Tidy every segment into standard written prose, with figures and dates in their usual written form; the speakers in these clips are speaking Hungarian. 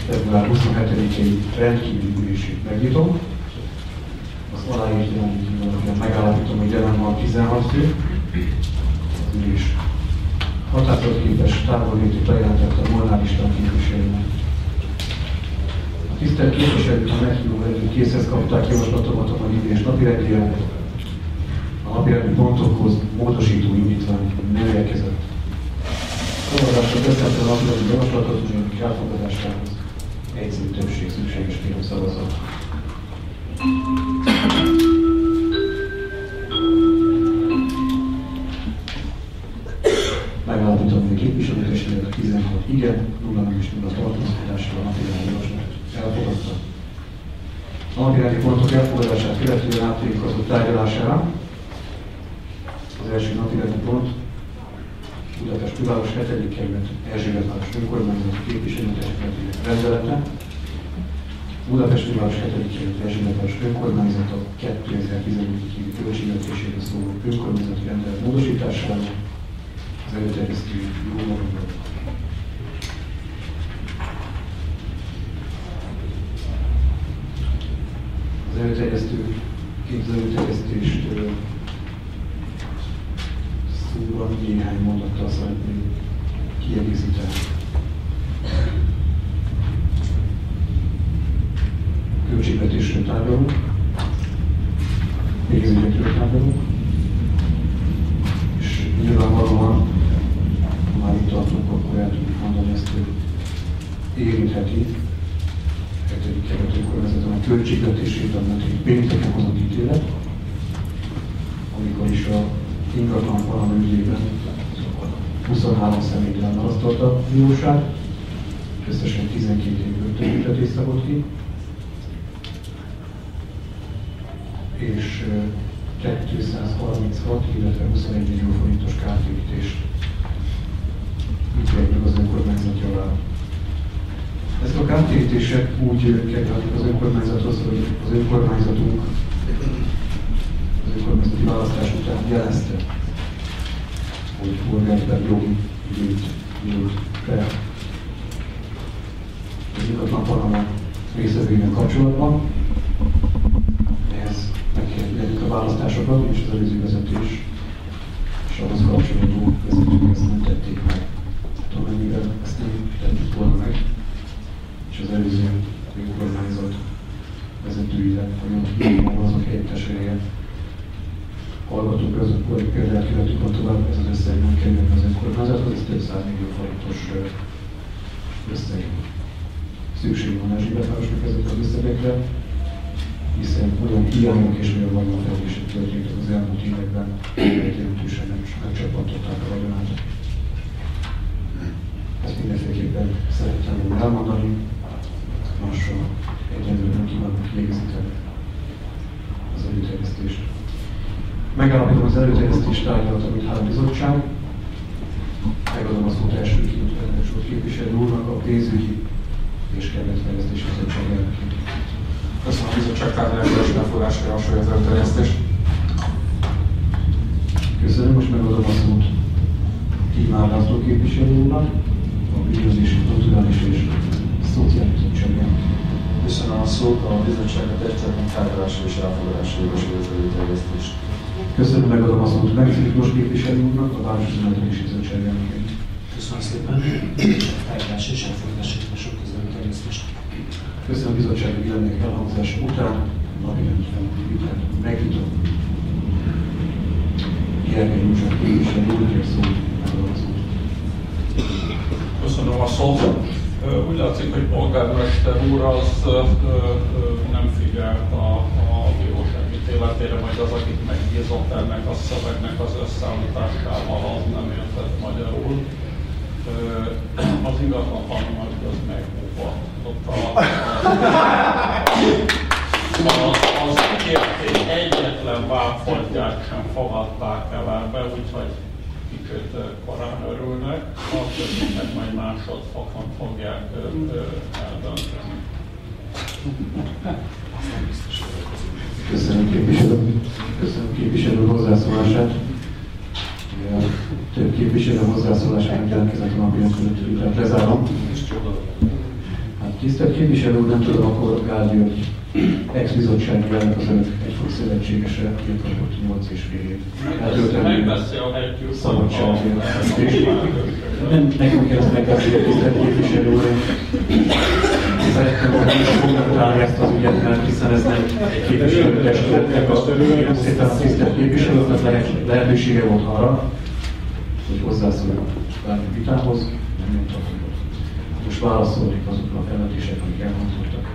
február 27-i rendkívüli ülését megnyitom. Azt aláírtam, megállapítom, hogy jelen van 16 fő. Az ülés határozatképes távollétét bejelentett a Molnár István képviselőnek. A tisztelt képviselők a meghívó előtt készhez kapták javaslatomat a mai ülés napirendjére. A napirendi pontokhoz módosító indítvány nem érkezett. Szavazásra beszéltem a napirendi javaslatot, hogy a elfogadásához egyszerű többség szükséges, kérem szavazzat. Megállapítom, hogy a képviselőtestület 16 igen, 0 nem és 0 tartózkodással a napirendi javaslatot elfogadta. A napirendi pontok elfogadását követően áttérjük azok tárgyalására. Az első napirendi pont Budapest Főváros 7. kerület Erzsébetváros önkormányzati képviselőtestületének rendelete. Budapest Főváros 7. kerület Erzsébetváros önkormányzata 2014. évi költségvetéséről szóló önkormányzati rendelet módosítására. Az előterjesztő jó magam. Az előterjesztést szóban néhány mondattal szeretném kiegészíteni. Költségvetésről tárgyalunk, pénzügyekről tárgyalunk, és nyilvánvalóan, ha már itt tartunk, akkor el tudjuk mondani ezt, hogy érintheti a 7. kerület önkormányzaton a költségvetését, amit egy pénteken hozott ítélet, amikor is a ingatlan valami ügyében 23 személyre elmarasztalta a bíróság, összesen 12 év börtönbüntetést szabott ki, és 236, illetve 21 millió forintos kártérítést ítélt meg az önkormányzat javára. Ezt a kártérítések úgy kerülhetik az önkormányzathoz, hogy az önkormányzatunk az önkormányzati választás után jelezte, hogy polgárper jogi időt nyújt fel az ingatlan Panama részvevőinek kapcsolatban. Ehhez megkérdezik a választásokat, és az előző vezetés és ahhoz kapcsolódó vezetők ezt nem tették meg. Hát amennyiben ezt nem tettük volna meg, és az előző önkormányzat vezetőire, vagy azok helyettesére hallgatunk, azok például elkövetünk a tovább, ez az összeg nem kerül az önkormányzathoz, ez több 100 millió forintos összeg. Szükség van Erzsébetvárosnak ezekre az összegekre, hiszen olyan hiányok és olyan vagyonfelelések történtek az elmúlt években, hogy jelentősen megcsapantották a vagyonát. Ezt mindenféleképpen szerettem volna elmondani, mással egyelőre nem kívánok kiegészíteni az előterjesztést. Megállapítom az előterjesztést tárgyalat, amit 3 bizottság. Megadom a szót elsőként a képviselő úrnak, a pénzügyi és kerületfejlesztési bizottság elnökét. Köszönöm a bizottság tárgyalási elfogadásra javasolja az előterjesztést. Köszönöm, most megadom a szót Tímár László képviselő úrnak, a Ügyőzési, Kulturális és Szociális Bizottság elnökét. Köszönöm a szót, a bizottságot egyszerűen tárgyalásra és elfogadásra javasolja az előterjesztést. Köszönöm, megadom a szót Bence Miklós képviselő úrnak, a Városvezetési Bizottság elnökét. Köszönöm szépen, tárgyalásra és elfogadásra javasolja az előterjesztést. Köszönöm a bizottsági vélemények elhangzása után, napirendben megnyitom. Gergely József képviselő úr, kér szót, megadom a szót. Köszönöm a szót. Úgy látszik, hogy polgármester úr az nem figyelt a bíróság ítéletére, majd az, akik megbízott ennek a szövegnek az összeállításával, az nem értett magyarul. Az ingatlan Panama az megbúvott. Az ígérték egyetlen vámfoltját sem fogadták el ebbe, úgyhogy kicsit korán örülnek, a többinek majd másodfokon fogják eldönteni. Köszönöm képviselő hozzászólását. Több képviselő hozzászólását jelentkezett a napirend között, tehát lezárom. Hát Tisztelt képviselő úr, nem tudom, akkor Gál György ex-bizottsági elnök az önök egykori szövetségese, illetve volt 8 és fél év. Megbeszélhetjük. Szabadságért. Nem nekünk ezt megbeszélni, tisztelt képviselő úr. Szerettem volna kommentálni ezt az ügyet, mert hiszen ez nem egy képviselőtestületnek szépen a tisztelt képviselőknek lehetősége volt arra, hogy hozzászóljon bármi vitához, nem nyomtak. Most válaszolnék azokra a felvetésekre, amik elhangzottak.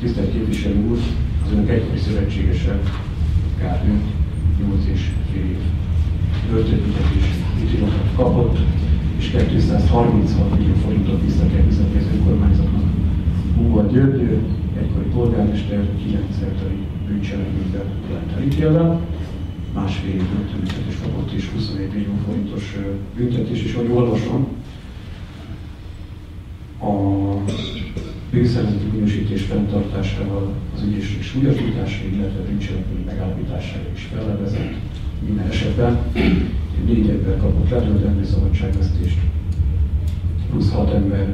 Tisztelt képviselő úr, az önök egykori szövetségese, Gárdő, 8 és fél év börtönbüntetés ítéletet kapott, és 236 millió forintot vissza kell fizetni az önkormányzatnak. Húval György, egykori polgármester, 9-szerteli bűncselekményben lett elítélve, másfél év börtönbüntetés kapott, és 21 millió forintos büntetés, és ahogy olvasom, a bűnszervezeti minősítés fenntartásával az ügyészség súlyosbítására, illetve bűncselekmény megállapítására is fellevezett minden esetben. 4 ember kapott letöltendő szabadságvesztést, plusz 6 ember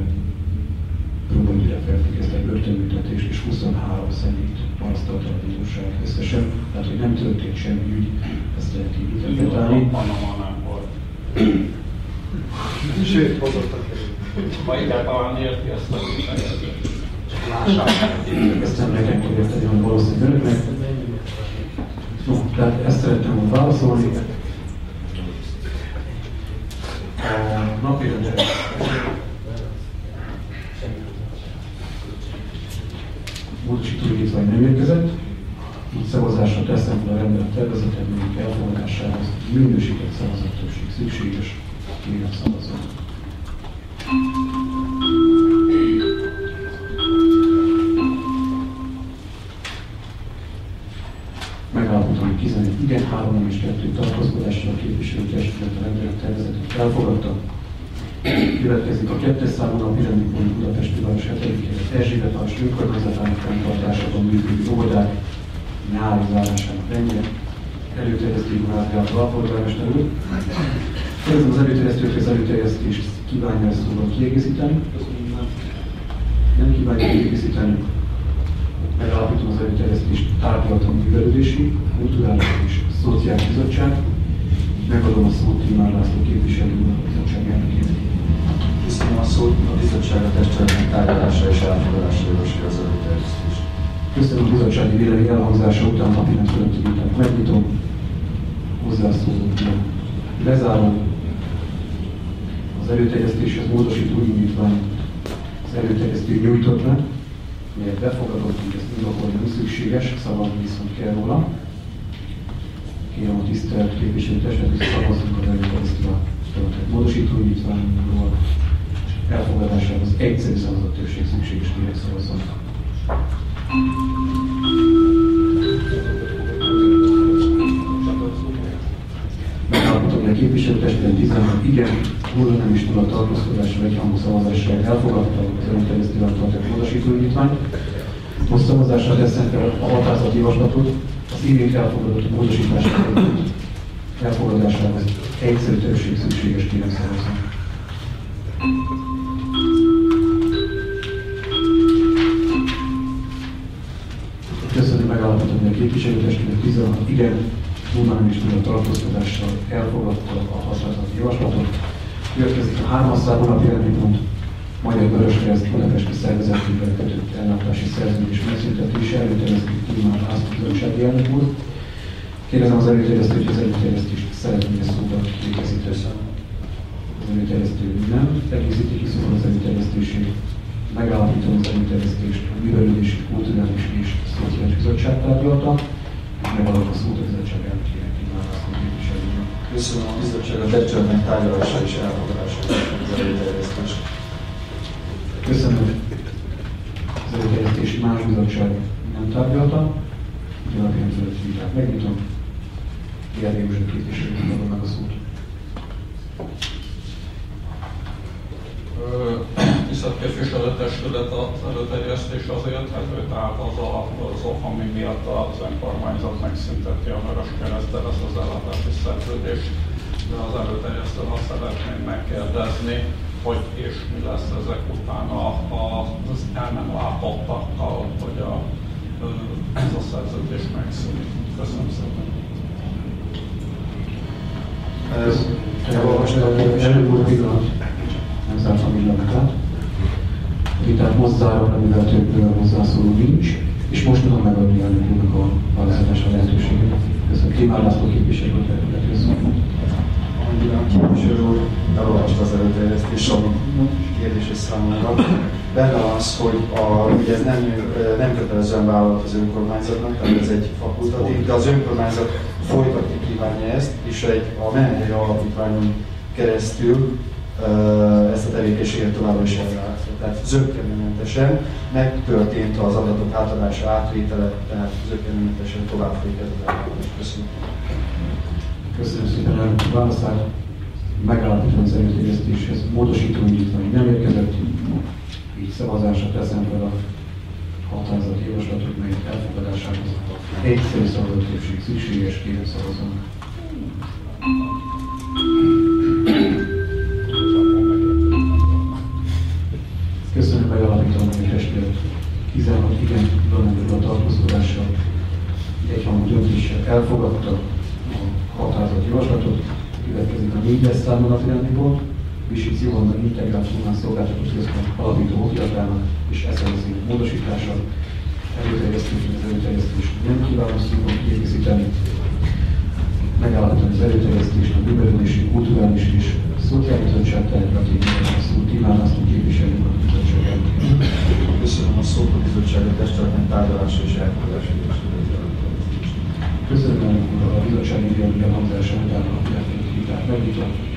próbaügyre felfüggesztett börtönbüntetést, és 23 személyt marasztalta a bíróság összesen. Tehát, hogy nem történt semmi ügy, ezt lehet így interpretálni. Panama nem volt. Sőt, hozottak Ma igen, talán érti ezt a kifejezést. Lássák. Ezt nem nekem kell érteni, hanem valószínűleg önöknek. No, tehát ezt szerettem volna válaszolni. A napirendre módosító indítvány nem érkezett, így szavazásra teszem fel a rendelet tervezetet, melyik elfogadásához minősített szavazattöbbség szükséges. Kérem szavazzon. Megállapítom, hogy 11 igen, 3 nem és 2 tartózkodásra a képviselőtestület a rendelet tervezetet elfogadta. Következik a 2. számú napirendi pont Budapesti város 7. kerület Erzsébet város önkormányzatának fenntartásában működő óvodák nyári zárásának rendje. Előterjesztő Márti alpolgármester úr. Kérdezem az előterjesztőt, az előterjesztést kívánja ezt szóval kiegészíteni. Nem kívánja kiegészíteni. Megállapítom az előterjesztést tárgyaltan művelődési, kulturális és szociális bizottság. Megadom a szót Timár László képviselő úr a bizottság elnökének. Köszönöm a szót, a bizottság a testületnek tárgyalása és elfogadása javasolja az előterjesztést. Köszönöm a bizottsági vélemény elhangzása után napirend fölötti vitát megnyitom. Hozzászólunk. Lezárom. Az előterjesztéshez módosító indítvány az előterjesztő nyújtott le, melyet befogadott, hogy ezt indokolni nem szükséges, szavazni viszont kell róla. Kérem a tisztelt képviselőtestet, hogy szavazzunk az előterjesztő a módosító indítványról. Elfogadásához egyszerű szavazattöbbség szükséges, kérem szavazzon. Megállapítom, hogy a képviselőtestület 16 igen, 0 nem is 0 tartózkodásra egyhangú szavazással elfogadta az előterjesztő által tett módosító indítványt. Most szavazásra teszem fel a határozati javaslatot, az imént elfogadott módosításra elfogadásához egyszerű többség szükséges, kérem szavazni. Köszönöm, megállapítom, hogy a képviselőtestület 16 igen, 0 nem is 0 tartózkodással elfogadta a határozati javaslatot. Következik a 3. számú napirendi pont, Magyar Vöröskereszt Budapesti Szervezetünkkel kötött ellátási szerződés megszüntetése, előterjesztő Timár László bizottsági elnök úr. Kérdezem az előterjesztőt, hogy az előterjesztést szeretném szóban kiegészíteni. Az előterjesztő nem egészíti ki szóval az előterjesztését. Megállapítom az előterjesztést a Művelődési, Kulturális és Szociális Bizottság tárgyalta, és megadom a szót a bizottság elnökének, Timár László képviselőnek. Köszönöm a bizottság a testületnek tárgyalása és elfogadása az előterjesztést. Köszönöm. Az előterjesztési más bizottság nem tárgyalta. Úgyhogy a napján fölötti vitát megnyitom. Járj József képviselőnek adom meg a szót. Tisztelt képviselőtestület, az előterjesztés azért hető, tehát az ok, ami miatt az önkormányzat megszünteti a Vöröskereszttel ezt az ellátási szerződést, de az előterjesztőt azt szeretném megkérdezni, hogy és mi lesz ezek után az el nem látottakkal, hogy ez a szerződés megszűnik. Köszönöm szépen. Elnök úr, pillanat, nem zártam pillanatát. A vitát most zárok, amivel több hozzászóló nincs, és most tudom megadni elnök úrnak a választásra lehetőséget. Köszönöm. Klimán László képviselő területről. Amennyiben a képviselő úr elolvasta az előterjesztés, ami kérdéses számomra. Benne az, hogy ugye ez nem kötelezően vállalat az önkormányzatnak, tehát ez egy fakultatív, de az önkormányzat folytatni kívánja ezt, és a menedzseri alapítványon keresztül ezt a tevékenységet továbbra is ellátja. Tehát zökkenőmentesen megtörtént az adatok átadása, átvétele, tehát zökkenőmentesen tovább folyik ez az ellátás. Köszönöm. Köszönöm szépen a választát. Megállapítom az előterjesztéshez. Módosító indítvány nem érkezett, így szavazásra teszem fel a határozati javaslatot, mely elfogadásához egyszerű szavazat többség szükséges, kérem szavazzanak. Köszönöm, megállapítom, hogy a testület 16 igen a tartózkodással egyhangú döntéssel elfogadta a határozati javaslatot. Következik a 4-es számú napirendi pont, Vissic Johanna Integrált Humán Szolgáltató Központ alapító okiratának és SZSZ módosítása. Előterjesztés nem kívánó szívon kiegészíteni. Megállapítani az előterjesztést a művelődési, kulturális és szociális bizottság tárgyalati szó Klimán László képviselőnek a bizottság. Köszönöm a szót, a bizottság a testületnek tárgyalása és elfogadása. Köszönöm, a bizottság ügyelmi elhangzása után a vitát megnyitott.